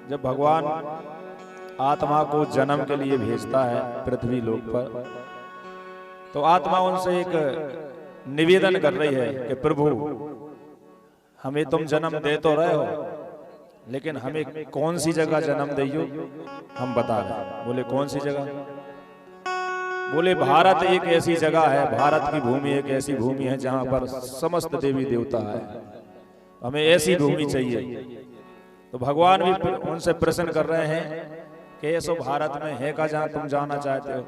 जब भगवान आत्मा को जन्म के लिए भेजता है पृथ्वी लोक पर, तो आत्मा उनसे एक निवेदन कर रही है कि प्रभु हमें तुम जन्म दे तो रहे हो, लेकिन हमें कौन सी जगह जन्म दियो हम बता रहे। बोले कौन सी जगह? बोले भारत एक ऐसी जगह है, भारत की भूमि एक ऐसी भूमि है जहां पर समस्त देवी देवता है, हमें ऐसी भूमि चाहिए। तो भगवान भी उनसे प्रश्न कर रहे हैं कि ऐसो भारत में है का जहां तुम जाना चाहते हो?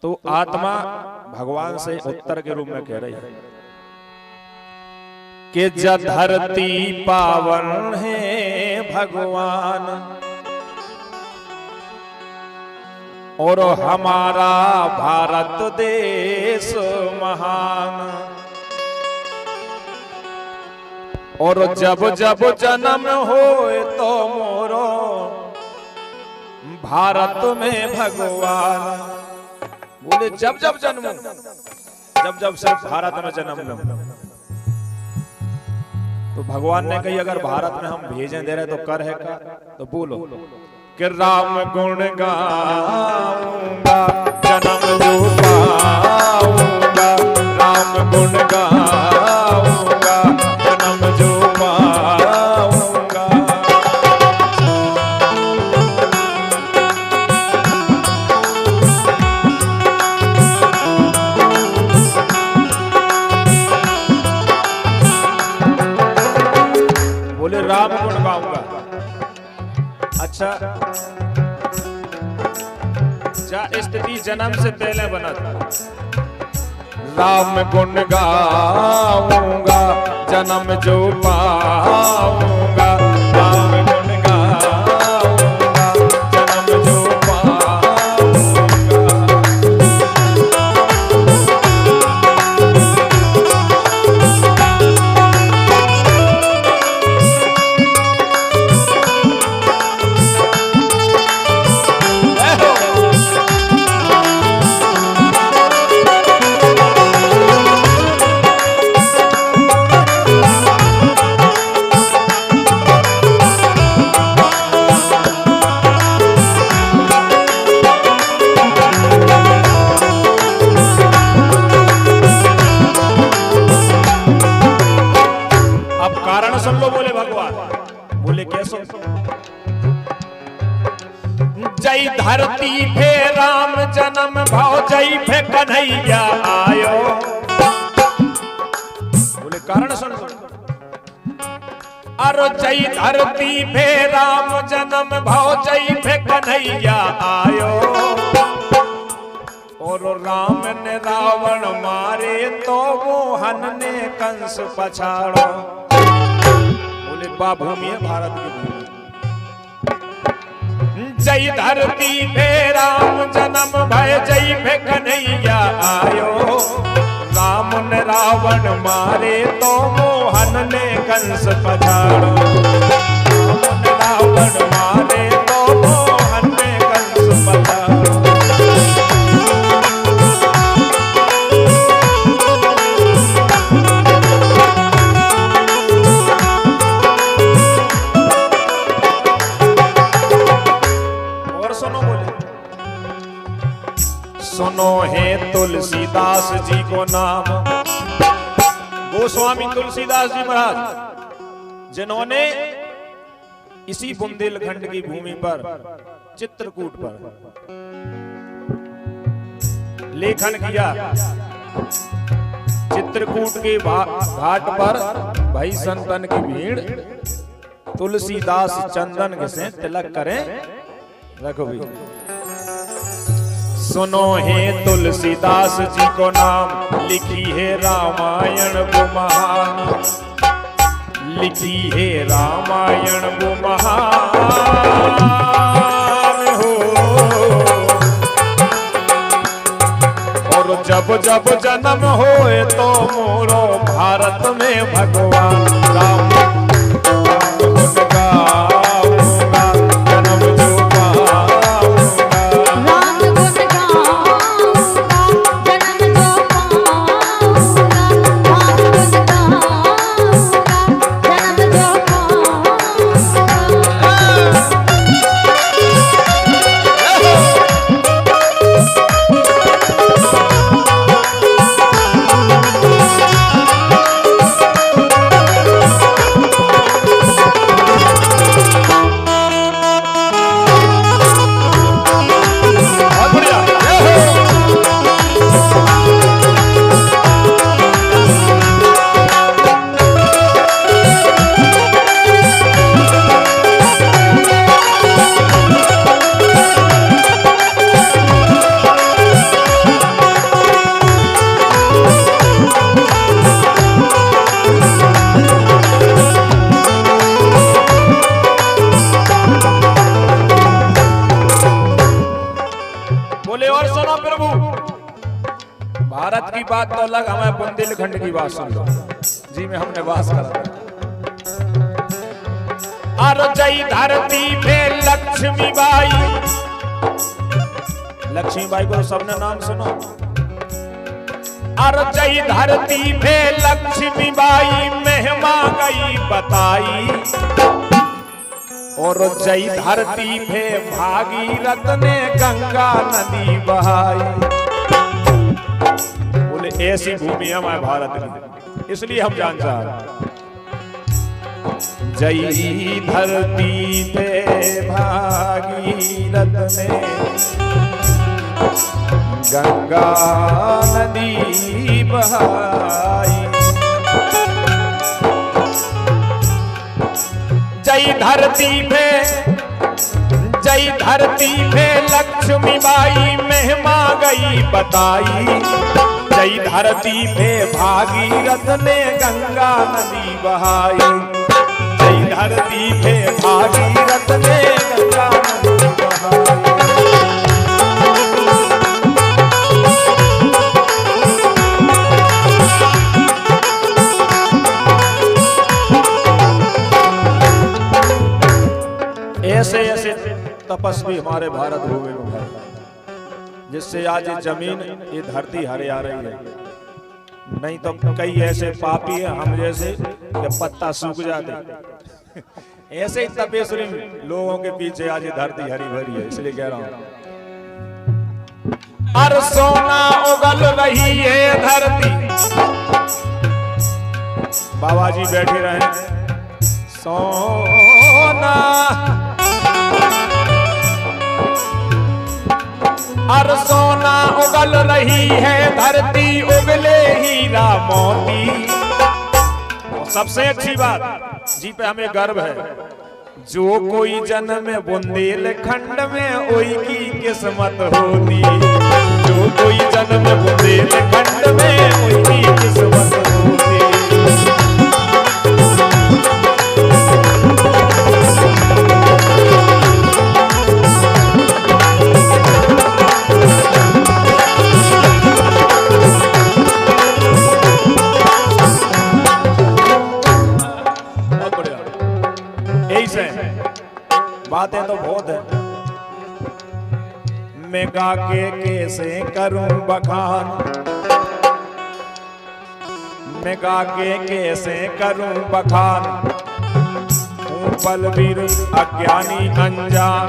तो आत्मा भगवान से उत्तर के रूप में कह रही है कि जब धरती पावन है भगवान और हमारा भारत देश महान, और जब जब जन्म होए तो मोरो भारत में भगवान। बोले जब जब जन्म, जब जब सिर्फ भारत में जन्म लो। तो भगवान ने कही अगर भारत में हम भेजें दे रहे तो कर है का? तो बोलो कि राम गुण गाऊंगा जन्म जो पाऊंगा, राम गुण गाऊंगा जन्म जो पाऊंगा। बोले राम गुण गाऊंगा। अच्छा, क्या स्थिति जन्म से पहले बना था? राम गुण गाऊंगा जन्म जो पाऊंगा, राम गुण गाऊंगा जन्म जो पाऊंगा। सुन लो बोले भगवान। बोले कैसे? जय धरती पे राम जन्म भाव, जय पे कन्हैया आयो। बोले कारण सुन लो। अरे जय धरती पे राम जन्म भाव, जय पे कन्हैया आयो, और राम ने रावण मारे तो मोहन ने कंस पछाड़ो। भूमि है भारत की भूमि। जय धरती पे राम जन्म भय, जय पे कन्हैया आयो, राम ने रावण मारे तो मोहन ने कंस पछाड़ो। राम ने रावण मारे तो मोहन ने कंस पछाड़ो। सुनो है तुलसीदास जी को नाम, गोस्वामी तुलसीदास जी महाराज, जिन्होंने इसी बुंदेलखंड की भूमि पर चित्रकूट पर लेखन किया। चित्रकूट के घाट पर भाई संतन की भीड़, तुलसीदास चंदन से तिलक करें रघुवीर। सुनो है तुलसीदास जी को नाम, लिखी है रामायण वो महान, लिखी है रामायण वो महान हो। और जब जब जन्म होए तो मोरो भारत में भगवान राम। भारत की बात तो अलग, हमें बुंदेलखंड की बात सुन लो जी में हमने वास करा। अरे जय धरती पे लक्ष्मीबाई, लक्ष्मीबाई को सबने नाम सुनो। अरे जय धरती पे लक्ष्मीबाई महिमा गई बताई, और जय धरती पे भागीरथ ने गंगा नदी बहाई। बोले ऐसी भूमि हमारे भारत की, इसलिए हम जान चाह जय धरती पे भागीरथ ने गंगा नदी बहाई। जय धरती पे लक्ष्मीबाई महिमा गई बताई, जय धरती पे भागीरथ ने गंगा नदी बहाई, जय धरती पे भागीरथ ने गंगा नदी बहाई। ऐसे ऐसे तपस्वी हमारे भारत भूमि में है, जिससे आज ये जमीन, ये धरती हरिया रही है। नहीं तो कई ऐसे पापी हैं हम जैसे कि पत्ता सूख जाते। ऐसे ही तपेश्वरी लोगों के पीछे आज ये धरती हरी भरी है, इसलिए कह रहा हूं। अरे सोना उगल रही है धरती, बाबा जी बैठे रहे। सोना अरे सोना उगल रही है धरती, उगले हीरा मोती। सबसे अच्छी बात जी पे हमें गर्व है, जो कोई जन्म बुंदेलखंड में ओई की किस्मत होती, जो कोई जन्म बुंदेलखंड में ओई की किस्मत होती। बातें तो बहुत है, मैं गा के कैसे करूं बखान, मैं गा के कैसे करूं बखान। हूं बलवीर अज्ञानी अनजान,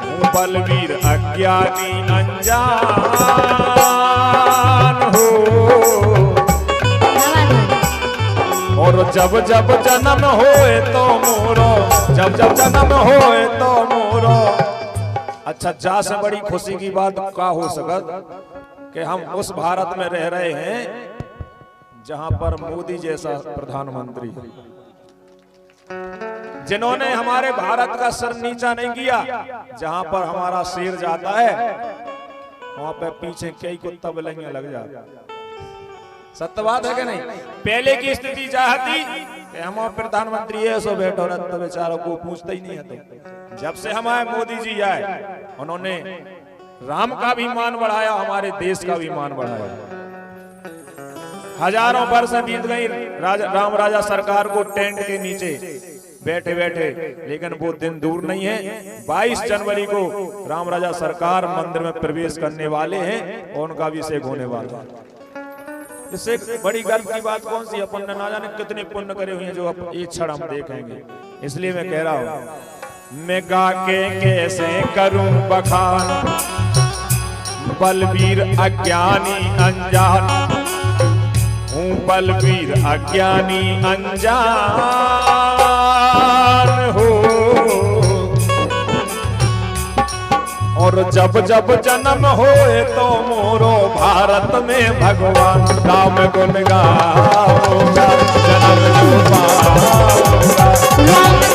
हूं बलवीर अज्ञानी अनजान हो। और जब जब जन्म होए तो मोरो, जब जब जन्म होए तो मोरो। अच्छा, जा से बड़ी खुशी की बात क्या हो सकत कि हम उस भारत में रह रहे हैं जहां पर मोदी जैसा प्रधानमंत्री है, जिन्होंने हमारे भारत का सर नीचा नहीं किया। जहां पर हमारा शेर जाता है वहां पे पीछे कई कुत्ता बिल्लियां लग जाती। सत्य बात है कि नहीं? पहले की स्थिति चाहती कि हम प्रधानमंत्री ऐसो बैठो रहता, बेचारों को पूछते ही नहीं है। जब से हमारे मोदी जी आए, उन्होंने राम का भी मान बढ़ाया, हमारे देश का भी मान बढ़ाया। हजारों वर्ष बीत गई राम राजा सरकार को टेंट के नीचे बैठे बैठे, लेकिन वो दिन दूर नहीं है। 22 जनवरी को राम राजा सरकार मंदिर में प्रवेश करने वाले हैं और उनका अभिषेक होने वाला है। इससे बड़ी गर्व की बात कौन सी? अपन ने ना जाने कितने पुण्य करे हुए हैं जो एक क्षण हम देखेंगे। इसलिए मैं कह रहा हूं, मैं गा के कैसे करूं बखान, बलवीर अज्ञानी अनजान, हूं बलवीर अज्ञानी अनजान हो। और जब जब जन्म होए तो मोरो भारत में भगवान राम गुण गाओगा, जन्म जो पाओगा।